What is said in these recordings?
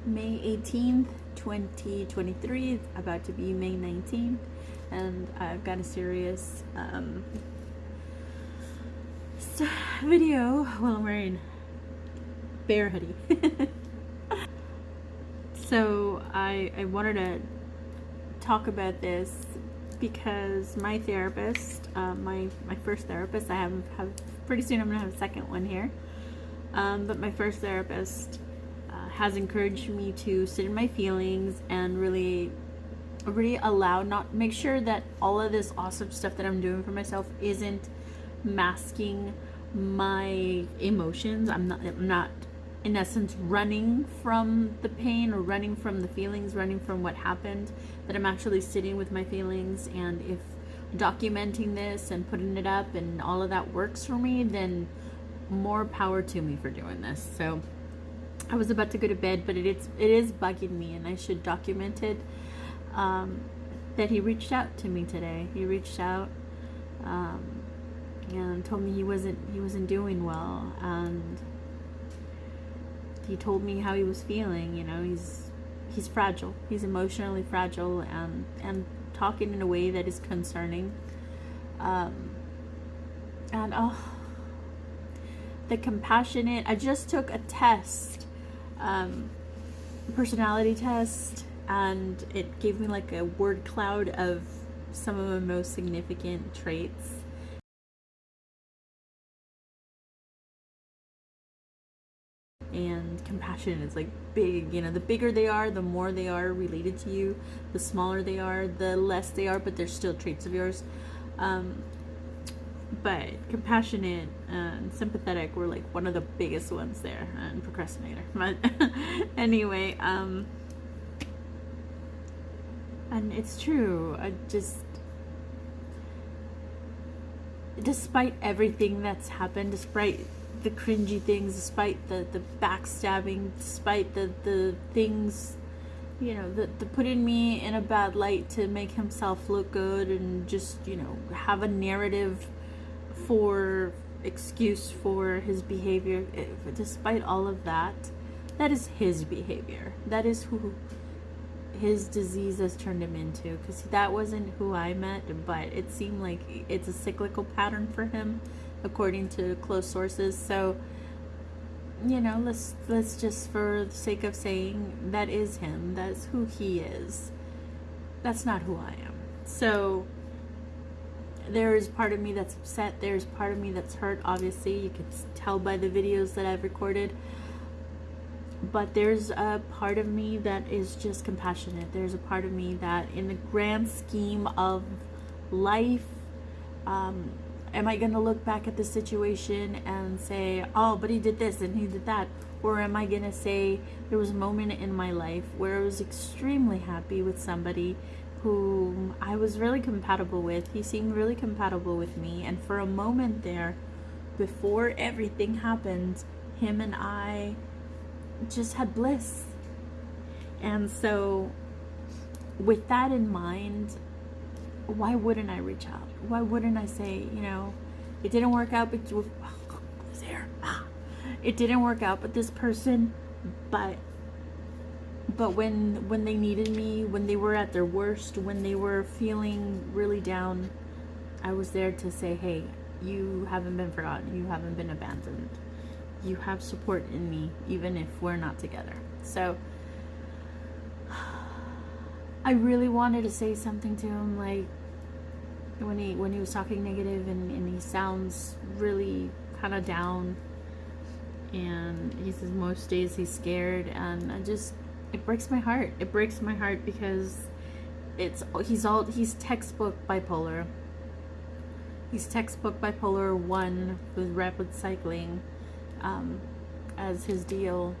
May 18th, 2023. It's about to be May 19th, and I've got a serious video while I'm wearing bear hoodie. So I wanted to talk about this because my therapist, my first therapist, I have pretty soon I'm gonna have a second one here, but my first therapist has encouraged me to sit in my feelings and really make sure that all of this awesome stuff that I'm doing for myself isn't masking my emotions. I'm not in essence running from the pain or running from the feelings, running from what happened, that I'm actually sitting with my feelings. And if documenting this and putting it up and all of that works for me, then more power to me for doing this. So I was about to go to bed, but it is bugging me, and I should document it. That he reached out to me today. He reached out and told me he wasn't doing well, and he told me how he was feeling. You know, he's fragile. He's emotionally fragile, and talking in a way that is concerning. And the compassionate. I just took a test. Personality test, and it gave me like a word cloud of some of my most significant traits. And compassion is like big, you know, the bigger they are, the more they are related to you. The smaller they are, the less they are, but they're still traits of yours. But compassionate and sympathetic were like one of the biggest ones there, and procrastinator. But anyway, and it's true. I just, despite everything that's happened, despite the cringy things, despite the backstabbing, despite the things, you know, the putting me in a bad light to make himself look good, and just, you know, have a narrative for excuse for his behavior. Despite all of that, that is his behavior. That is who his disease has turned him into, because that wasn't who I met, but it seemed like it's a cyclical pattern for him according to close sources. So, you know, let's just, for the sake of saying, that is him, that's who he is. That's not who I am. So there is part of me that's upset. There's part of me that's hurt. Obviously, you can tell by the videos that I've recorded. But there's a part of me that is just compassionate. There's a part of me that, in the grand scheme of life, am I going to look back at the situation and say, oh, but he did this and he did that? Or am I going to say, there was a moment in my life where I was extremely happy with somebody whom I was really compatible with. He seemed really compatible with me, and for a moment there, before everything happened, him and I just had bliss. And so with that in mind, why wouldn't I reach out? Why wouldn't I say, you know, it didn't work out, but it didn't work out, but this person, but when they needed me, when they were at their worst, when they were feeling really down, I was there to say, hey, you haven't been forgotten, you haven't been abandoned, you have support in me, even if we're not together. So I really wanted to say something to him, like when he was talking negative, and he sounds really kind of down, and he says most days he's scared, and it breaks my heart. It breaks my heart because he's textbook bipolar. He's textbook bipolar 1 with rapid cycling as his deal.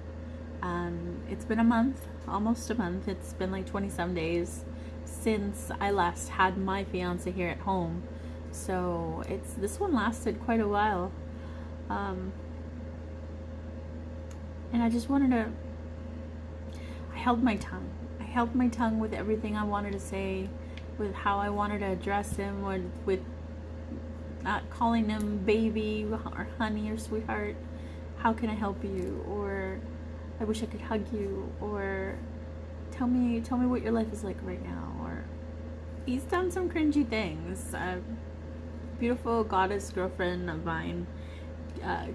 It's been a month, almost a month. It's been like 20-some days since I last had my fiance here at home. So this one lasted quite a while. And I just wanted to, I held my tongue. I held my tongue with everything I wanted to say, with how I wanted to address him, with not calling him baby or honey or sweetheart. How can I help you? Or I wish I could hug you, or tell me what your life is like right now. Or he's done some cringy things. Beautiful goddess girlfriend of mine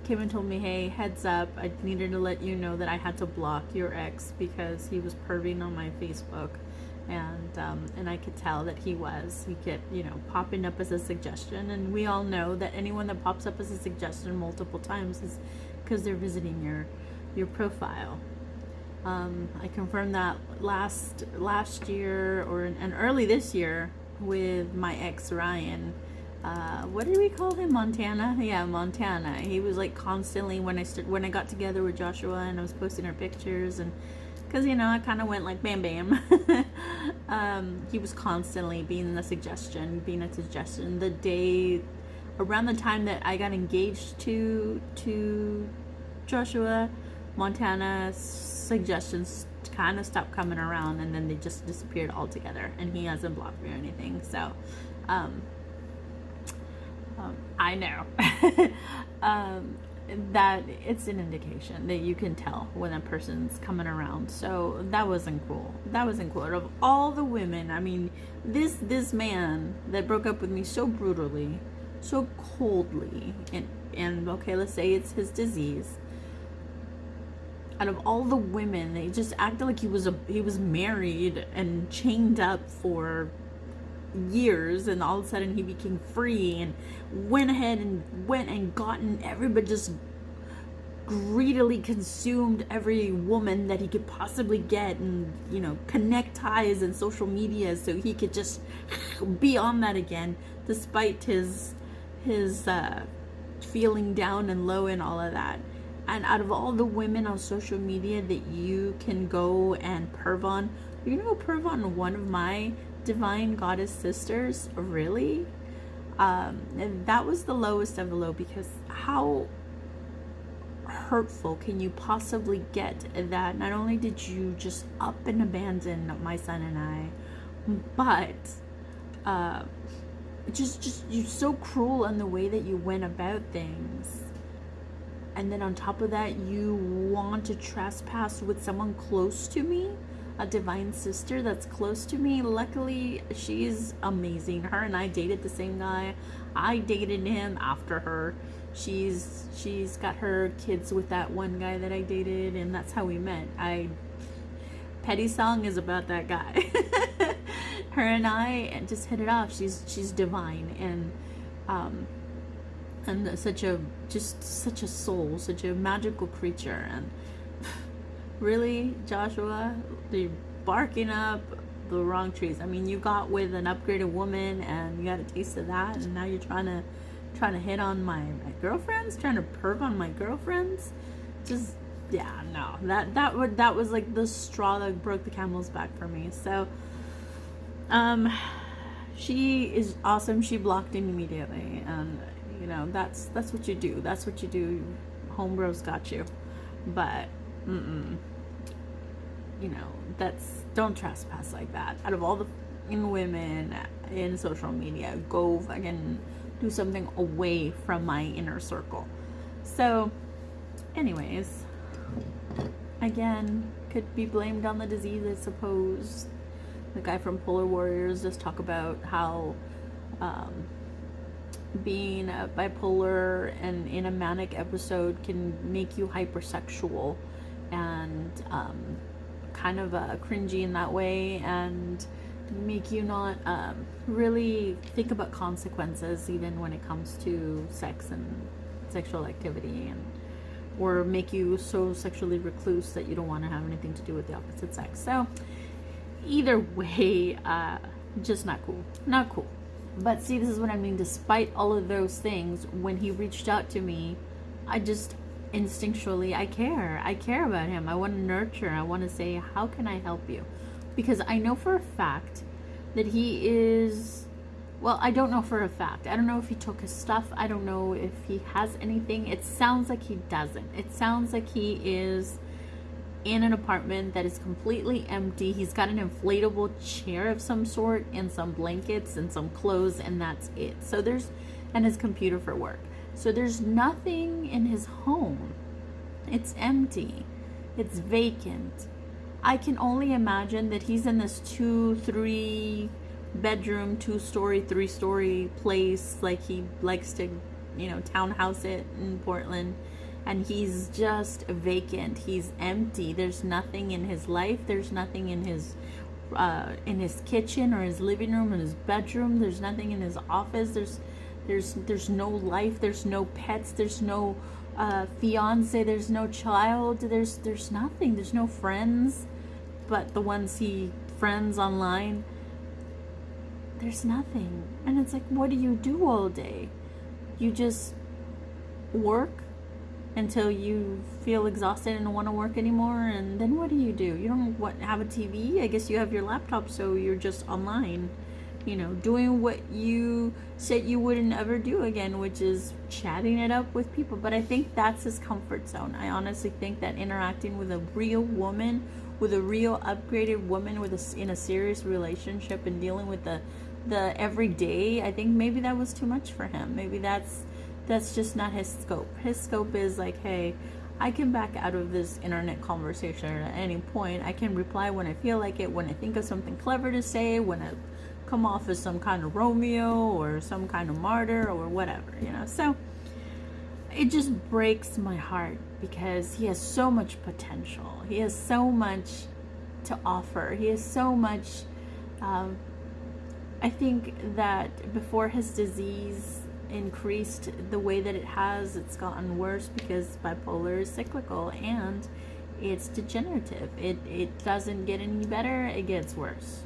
came and told me, hey, heads up, I needed to let you know that I had to block your ex because he was perving on my Facebook. And I could tell that he kept, popping up as a suggestion. And we all know that anyone that pops up as a suggestion multiple times is because they're visiting your profile. I confirmed that last year and early this year with my ex Ryan. What did we call him? Montana? Yeah, Montana. He was like constantly when I got together with Joshua and I was posting our pictures, and because I kind of went like bam bam. He was constantly being a suggestion. Around the time that I got engaged to Joshua, Montana's suggestions kind of stopped coming around, and then they just disappeared altogether, and he hasn't blocked me or anything. So I know that it's an indication that you can tell when a person's coming around. So that wasn't cool. Out of all the women, I mean, this man that broke up with me so brutally, so coldly, and okay, let's say it's his disease. Out of all the women, they just acted like he was married and chained up for years, and all of a sudden he became free and went ahead and gotten everybody, just greedily consumed every woman that he could possibly get, and connect ties and social media so he could just be on that again, despite his feeling down and low and all of that. And out of all the women on social media that you can go and perv on, you're gonna go perv on one of my divine goddess sisters? Really? And that was the lowest of the low, because how hurtful can you possibly get that not only did you just up and abandon my son and I, but just you're so cruel in the way that you went about things. And then on top of that, you want to trespass with someone close to me, a divine sister that's close to me. Luckily, she's amazing. Her and I dated the same guy. I dated him after her. She's got her kids with that one guy that I dated, and that's how we met. Petty Song is about that guy. Her and I just hit it off. She's divine, and such a soul, such a magical creature. And really, Joshua, you're barking up the wrong trees. I mean, you got with an upgraded woman and you got a taste of that, and now you're trying to hit on my girlfriends, trying to perv on my girlfriends. Just, yeah, no, that was like the straw that broke the camel's back for me. So she is awesome. She blocked him immediately, and that's what you do. That's what you do. Homebros got you. But don't trespass like that. Out of all the women in social media, go fucking do something away from my inner circle. So anyways, again, could be blamed on the disease, I suppose. The guy from Polar Warriors just talk about how being bipolar and in a manic episode can make you hypersexual and kind of cringy in that way, and make you not really think about consequences even when it comes to sex and sexual activity, or make you so sexually recluse that you don't want to have anything to do with the opposite sex. So either way, just not cool. But see, this is what I mean. Despite all of those things, when he reached out to me, I just instinctually, I care about him. I want to nurture. I want to say, how can I help you? Because I know for a fact that he is, well, I don't know for a fact. I don't know if he took his stuff. I don't know if he has anything. It sounds like he doesn't. It sounds like he is in an apartment that is completely empty. He's got an inflatable chair of some sort and some blankets and some clothes, and that's it. So and his computer for work. So there's nothing in his home. It's empty. It's vacant. I can only imagine that he's in this 2-3 bedroom, 2-story, 3-story place, like he likes to, townhouse it in Portland, and he's just vacant. He's empty. There's nothing in his life. There's nothing in his kitchen or his living room or his bedroom. There's nothing in his office. There's no life. There's no pets. There's no fiance. There's no child. There's nothing. There's no friends, but the ones he friends online. There's nothing. And it's like, what do you do all day? You just work until you feel exhausted and don't want to work anymore, and then what do? You don't have a TV? I guess you have your laptop, so you're just online, doing what you said you wouldn't ever do again, which is chatting it up with people. But I think that's his comfort zone. I honestly think that interacting with a real woman, with a real upgraded woman in a serious relationship, and dealing with the everyday, I think maybe that was too much for him. Maybe that's just not his scope. His scope is like, hey, I can back out of this internet conversation at any point. I can reply when I feel like it, when I think of something clever to say, when I come off as some kind of Romeo or some kind of martyr or whatever, So it just breaks my heart because he has so much potential. He has so much to offer. He has so much. I think that before his disease increased the way that it has, it's gotten worse because bipolar is cyclical and it's degenerative. It doesn't get any better, it gets worse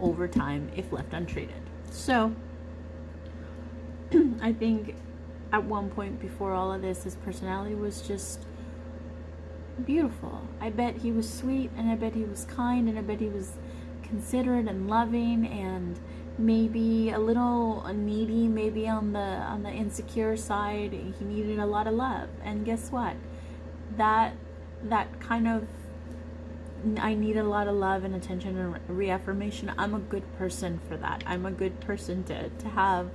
over time if left untreated. So I think at one point before all of this, his personality was just beautiful. I bet he was sweet, and I bet he was kind, and I bet he was considerate and loving, and maybe a little needy, maybe on the insecure side. He needed a lot of love. And guess what? That kind of, I need a lot of love and attention and reaffirmation. I'm a good person for that. I'm a good person to have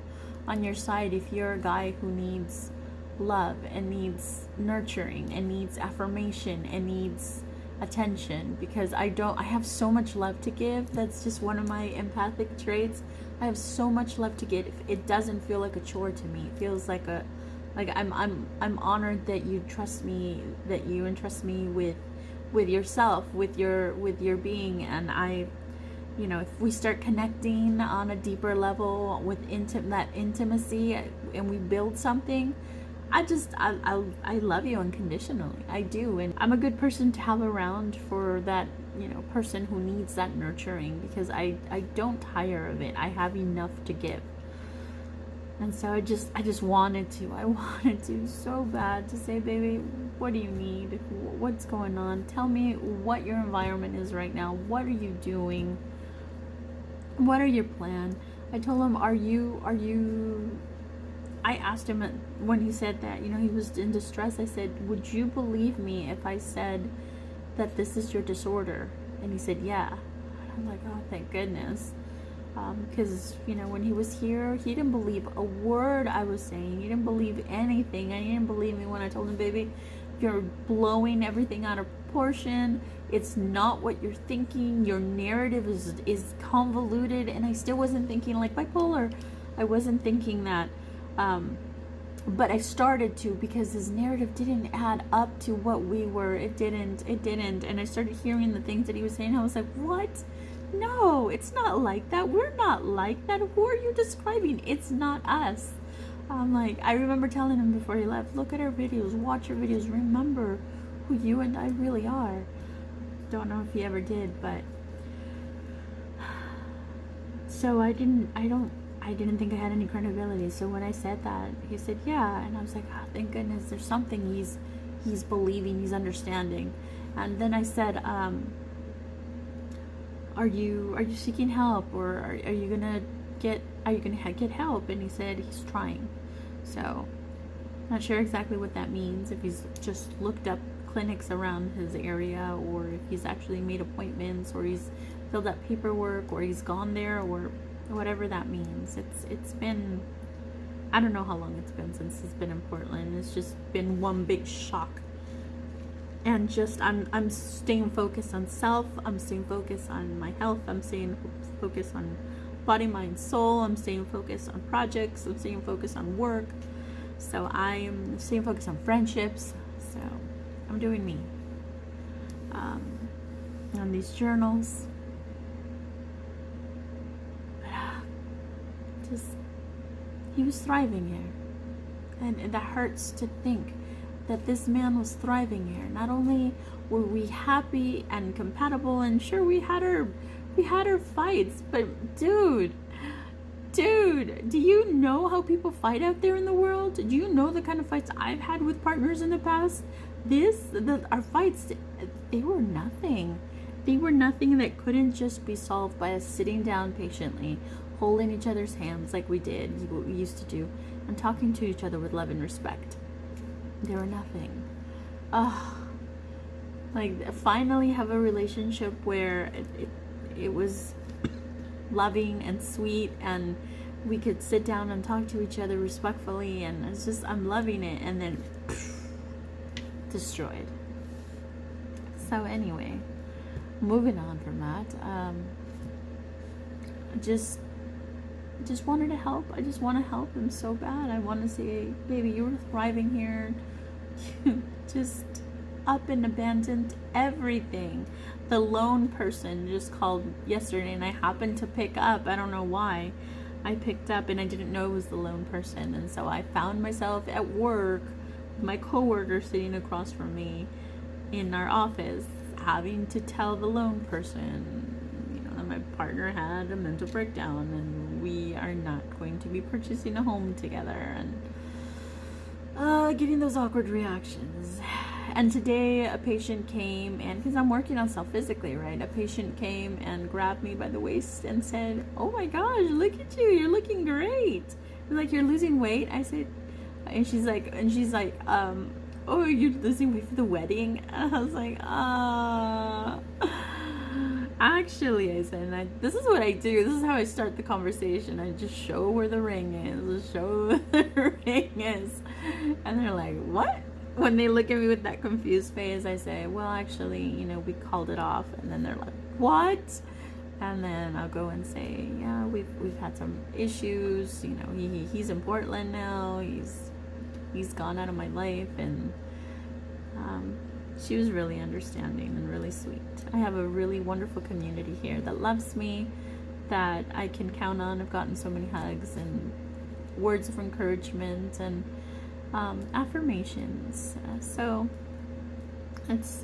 on your side if you're a guy who needs love and needs nurturing and needs affirmation and needs attention, because I have so much love to give. That's just one of my empathic traits. I have so much love to give. It doesn't feel like a chore to me. It feels like I'm honored that you trust me, that you entrust me with yourself, with your being. And I, if we start connecting on a deeper level with that intimacy, and we build something, I love you unconditionally. I do. And I'm a good person to have around for that, person who needs that nurturing, because I don't tire of it. I have enough to give. And so I just wanted to so bad to say, baby, what do you need? What's going on? Tell me what your environment is right now. What are you doing? What are your plans? I told him, I asked him when he said that, he was in distress. I said, would you believe me if I said that this is your disorder? And he said, yeah. And I'm like, oh, thank goodness. Because, when he was here, he didn't believe a word I was saying. He didn't believe anything. And he didn't believe me when I told him, baby, you're blowing everything out of proportion. It's not what you're thinking. Your narrative is convoluted. And I still wasn't thinking like bipolar. I wasn't thinking that. But I started to, because his narrative didn't add up to what we were. It didn't. And I started hearing the things that he was saying. I was like, what? No, it's not like that. We're not like that. Who are you describing? It's not us. I'm like, I remember telling him before he left, look at our videos, watch our videos, remember who you and I really are. Don't know if he ever did, but so I didn't think I had any credibility. So when I said that, he said, yeah. And I was like, oh, thank goodness, there's something he's believing, he's understanding. And then I said, are you seeking help, or are you gonna get help? And he said he's trying. So not sure exactly what that means, if he's just looked up clinics around his area, or if he's actually made appointments, or he's filled out paperwork, or he's gone there, or whatever that means. It's been, I don't know how long it's been since he's been in Portland. It's just been one big shock. and just I'm staying focused on self. I'm staying focused on my health. I'm staying focused on body, mind, soul. I'm staying focused on projects. I'm staying focused on work. So I'm staying focused on friendships. So I'm doing me. On these journals. But just, he was thriving here. And that hurts to think that this man was thriving here. Not only were we happy and compatible, and sure, we had our fights, but dude, do you know how people fight out there in the world? Do you know the kind of fights I've had with partners in the past? Our fights, they were nothing. They were nothing that couldn't just be solved by us sitting down patiently, holding each other's hands like we did, what we used to do, and talking to each other with love and respect. They were nothing. Like, finally have a relationship where it was loving and sweet, and we could sit down and talk to each other respectfully, and it's just, I'm loving it, and then destroyed. So anyway, moving on from that, just wanted to help. I just want to help him so bad. I want to say, baby, you were thriving here. Just up and abandoned everything. The lone person just called yesterday, and I happened to pick up. I don't know why. I picked up, and I didn't know it was the lone person, and so I found myself at work with my coworker sitting across from me in our office, having to tell the lone person, you know, that my partner had a mental breakdown, and we are not going to be purchasing a home together, and getting those awkward reactions. And today a patient came, and because I'm working on self physically, right? A patient came and grabbed me by the waist and said, "Oh my gosh, look at you! You're looking great. Like, you're losing weight." I said, and she's like, "Oh, you're losing weight for the wedding?" And I was like, actually, I said, and this is what I do. This is how I start the conversation. I just show where the ring is. Just show where the ring is. And they're like, "What?" When they look at me with that confused face, I say, "Well, actually, you know, we called it off." And then they're like, "What?" And then I'll go and say, "Yeah, we've had some issues. You know, he's in Portland now. He's gone out of my life." And she was really understanding and really sweet. I have a really wonderful community here that loves me, that I can count on. I've gotten so many hugs and words of encouragement and affirmations. So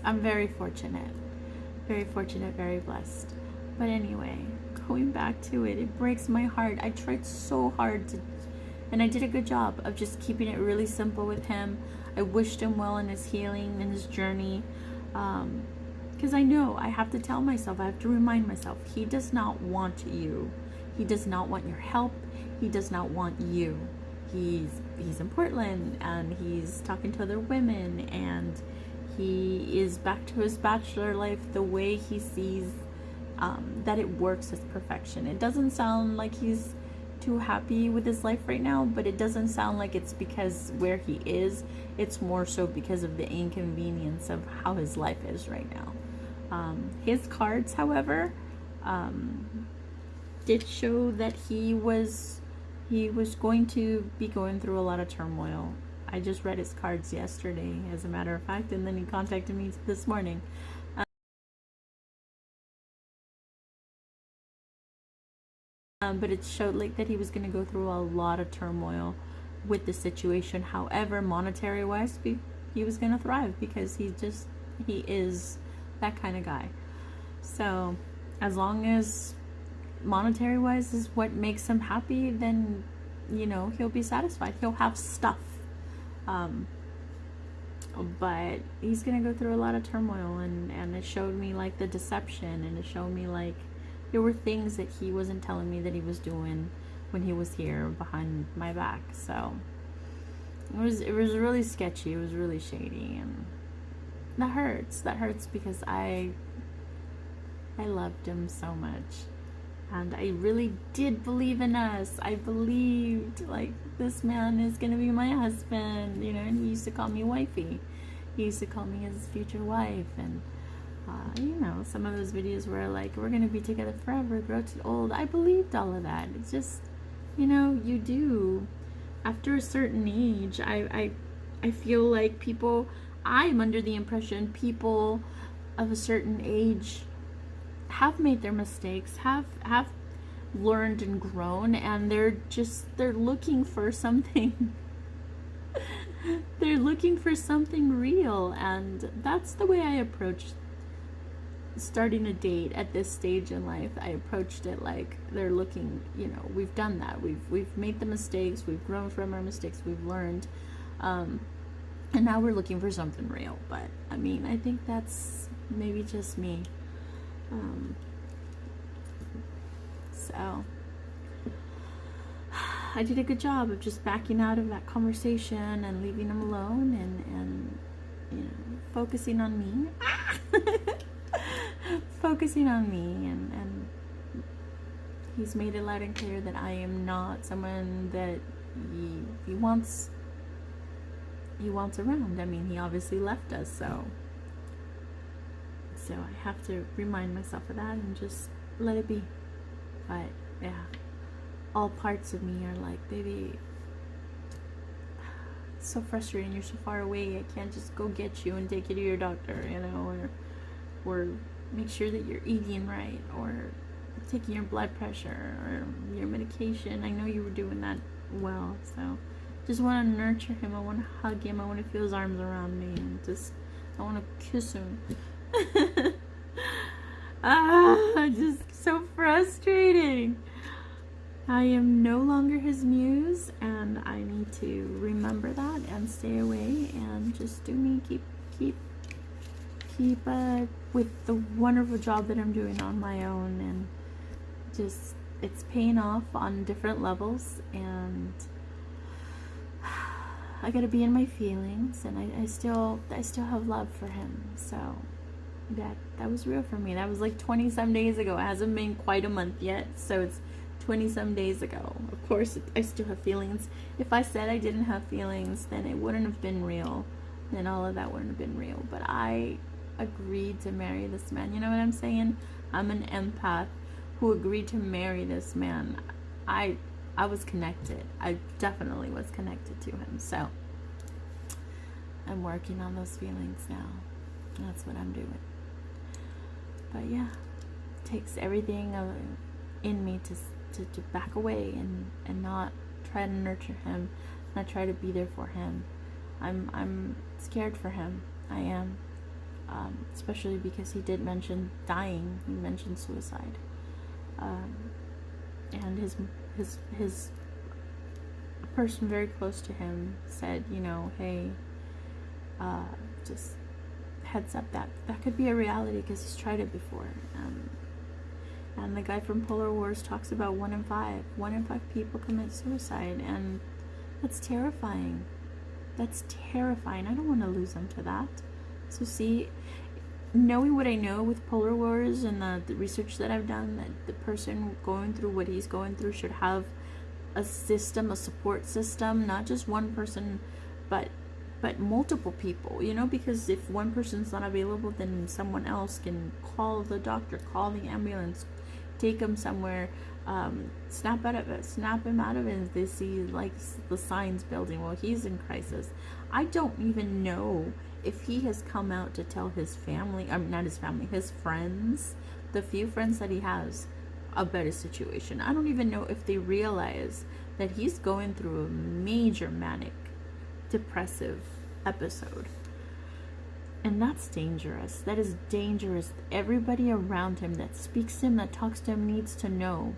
I'm very fortunate, very blessed. But anyway, going back to it, it breaks my heart. I tried so hard to, and I did a good job of just keeping it really simple with him. I wished him well in his healing and his journey, because I know I have to tell myself, I have to remind myself, he does not want you. He does not want your help. He does not want you. He's in Portland, and he's talking to other women, and he is back to his bachelor life the way he sees that it works as perfection. It doesn't sound like he's too happy with his life right now, but it doesn't sound like it's because where he is. It's more so because of the inconvenience of how his life is right now. His cards, however, did show that he was going to be going through a lot of turmoil. I just read his cards yesterday, as a matter of fact, and then he contacted me this morning. But it showed like that he was going to go through a lot of turmoil with the situation. However, monetary wise, he was going to thrive, because he is that kind of guy. So as long as monetary wise is what makes him happy, then, you know, he'll be satisfied. He'll have stuff. But he's going to go through a lot of turmoil, and it showed me like the deception, and it showed me like there were things that he wasn't telling me that he was doing when he was here behind my back. So it was really sketchy. It was really shady, and that hurts. That hurts because I loved him so much, and I really did believe in us. I believed like this man is gonna be my husband, you know. And he used to call me wifey. He used to call me his future wife, and you know, some of those videos were like, we're gonna be together forever, grow to old. I believed all of that. It's just, you know, you do. After a certain age, I feel like people, I'm under the impression people of a certain age have made their mistakes, have learned and grown, and they're looking for something. They're looking for something real, and that's the way I approach starting a date at this stage in life. I approached it like they're looking, you know, we've done that. We've made the mistakes, we've grown from our mistakes, we've learned. And now we're looking for something real. But I mean, I think that's maybe just me. So I did a good job of just backing out of that conversation and leaving him alone, and you know, focusing on me. Focusing on me, and he's made it loud and clear that I am not someone that he wants around. I mean, he obviously left us, so I have to remind myself of that and just let it be. But yeah, all parts of me are like, baby, it's so frustrating, you're so far away, I can't just go get you and take you to your doctor, you know, or make sure that you're eating right, or taking your blood pressure or your medication. I know you were doing that well, so just want to nurture him. I want to hug him. I want to feel his arms around me, and just I want to kiss him. Just so frustrating. I am no longer his muse, and I need to remember that and stay away and just do me. Keep with the wonderful job that I'm doing on my own, and just it's paying off on different levels, and I gotta be in my feelings, and I still have love for him. So that was real for me. That was like 20 some days ago. It hasn't been quite a month yet, so it's 20 some days ago. Of course I still have feelings. If I said I didn't have feelings, then it wouldn't have been real, then all of that wouldn't have been real. But I agreed to marry this man. You know what I'm saying? I'm an empath who agreed to marry this man. I was connected. I definitely was connected to him. So I'm working on those feelings now. That's what I'm doing. But yeah, it takes everything in me to back away and not try to nurture him, not try to be there for him. I'm scared for him. I am. Especially because he did mention dying. He mentioned suicide, and his person very close to him said, you know, hey, just heads up that could be a reality, because he's tried it before. And the guy from Polar Wars talks about 1 in 5 people commit suicide, and that's terrifying. That's terrifying. I don't want to lose them to that. So see, knowing what I know with Polar Wars and the research that I've done, that the person going through what he's going through should have a system, a support system, not just one person, but multiple people, you know, because if one person's not available, then someone else can call the doctor, call the ambulance, take him somewhere, snap him out of it, and they see like the signs building. Well, he's in crisis. I don't even know if he has come out to tell his family, not his family, his friends, the few friends that he has, about his situation. I don't even know if they realize that he's going through a major manic depressive episode. And that's dangerous. That is dangerous. Everybody around him that speaks to him, that talks to him, needs to know,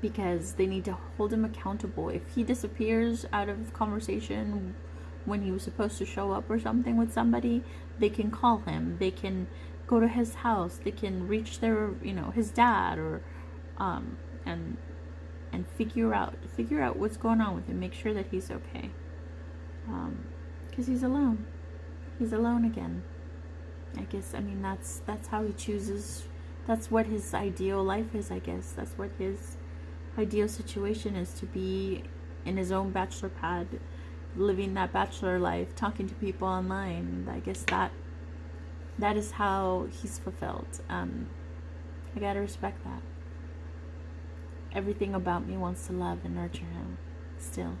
because they need to hold him accountable. If he disappears out of conversation when he was supposed to show up or something with somebody, they can call him, they can go to his house, they can reach their, you know, his dad, or and figure out what's going on with him, make sure that he's okay, because he's alone again. I guess, I mean, that's how he chooses, that's what his ideal life is, I guess. That's what his ideal situation is, to be in his own bachelor pad, living that bachelor life, talking to people online. I guess that is how he's fulfilled. I gotta respect that. Everything about me wants to love and nurture him still,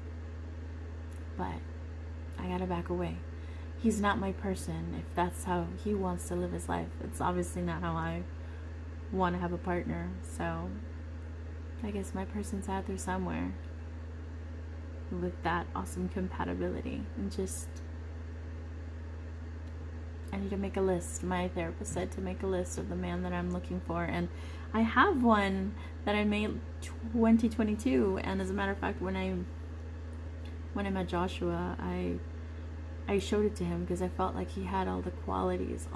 but I gotta back away. He's not my person. If that's how he wants to live his life, it's obviously not how I want to have a partner. So I guess my person's out there somewhere with that awesome compatibility. And just, I need to make a list. My therapist said to make a list of the man that I'm looking for, and I have one that I made 2022. And as a matter of fact, when I met Joshua, I showed it to him because I felt like he had all the qualities,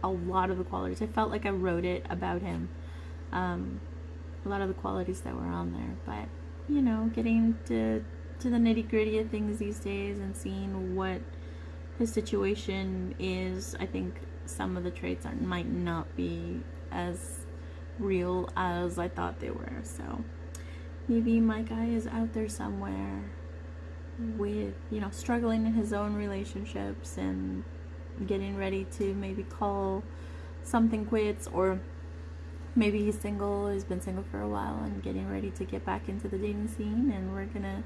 a lot of the qualities. I felt like I wrote it about him, a lot of the qualities that were on there. But you know, getting to the nitty gritty of things these days and seeing what his situation is, I think some of the traits might not be as real as I thought they were. So maybe my guy is out there somewhere with, you know, struggling in his own relationships and getting ready to maybe call something quits, or maybe he's single, he's been single for a while and getting ready to get back into the dating scene, and we're gonna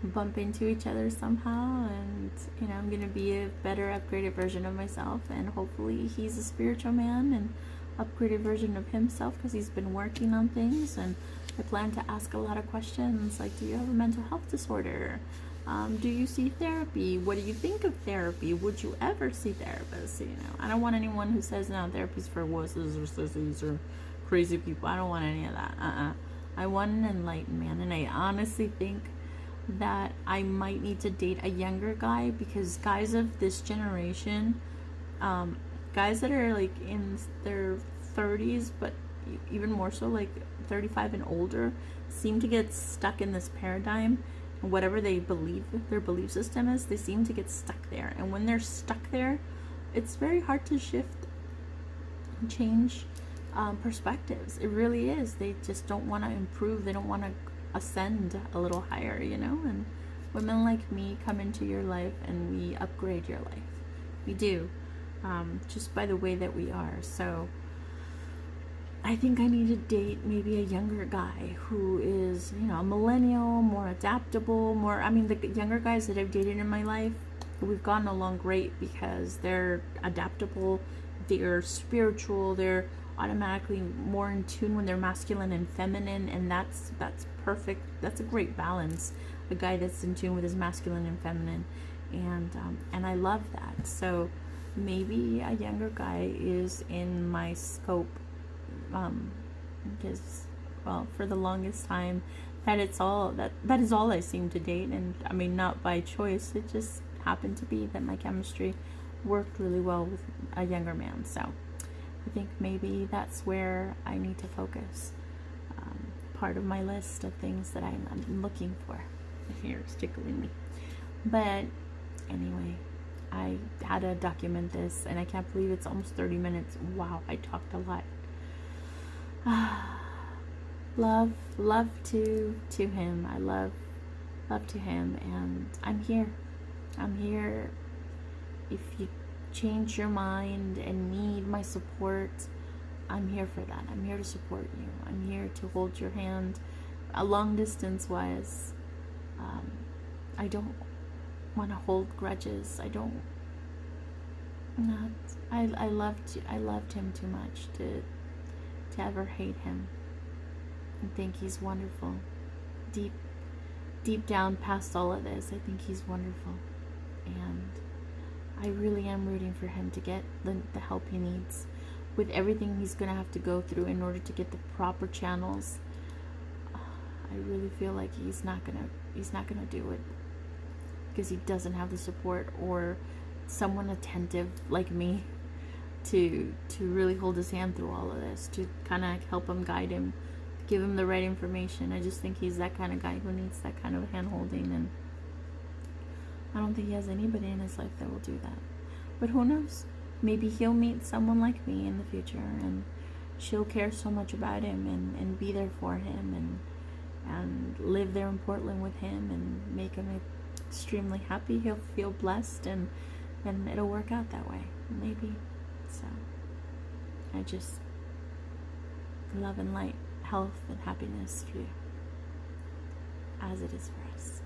bump into each other somehow, and you know, I'm gonna be a better upgraded version of myself, and hopefully he's a spiritual man and upgraded version of himself because he's been working on things. And I plan to ask a lot of questions like, do you have a mental health disorder? Do you see therapy? What do you think of therapy? Would you ever see therapists? You know, I don't want anyone who says, no, therapy's for wusses or sissies or crazy people. I don't want any of that. I want an enlightened man, and I honestly think that I might need to date a younger guy, because guys of this generation, guys that are like in their 30s, but even more so like 35 and older, seem to get stuck in this paradigm. Whatever they believe their belief system is, they seem to get stuck there. And when they're stuck there, it's very hard to shift and change perspectives. It really is. They just don't want to improve. They don't want to ascend a little higher, you know. And women like me come into your life and we upgrade your life. We do, just by the way that we are. So I think I need to date maybe a younger guy who is, you know, a millennial, more adaptable, more, I mean, the younger guys that I've dated in my life, we've gotten along great because they're adaptable, they're spiritual, they're automatically more in tune when they're masculine and feminine, and that's perfect. That's a great balance, a guy that's in tune with his masculine and feminine, and I love that. So maybe a younger guy is in my scope, because, well, for the longest time, that is all I seem to date. And I mean, not by choice, it just happened to be that my chemistry worked really well with a younger man. So I think maybe that's where I need to focus, part of my list of things that I'm looking for. Here, it's tickling me. But anyway, I had to document this, and I can't believe it's almost 30 minutes. Wow, I talked a lot. Love to him. I love to him, and I'm here. If you change your mind and need my support, I'm here for that. I'm here to support you. I'm here to hold your hand, long distance wise. I don't want to hold grudges. I loved him too much to ever hate him. I think he's wonderful. Deep down past all of this, I think he's wonderful. And I really am rooting for him to get the help he needs with everything he's going to have to go through in order to get the proper channels. I really feel like he's not going to do it because he doesn't have the support or someone attentive like me to really hold his hand through all of this, to kind of help him, guide him, give him the right information. I just think he's that kind of guy who needs that kind of hand holding, and I don't think he has anybody in his life that will do that. But who knows? Maybe he'll meet someone like me in the future, and she'll care so much about him and be there for him and live there in Portland with him and make him a extremely happy. He'll feel blessed, and it'll work out that way. Maybe. So I just love and light, health and happiness for you, as it is for us.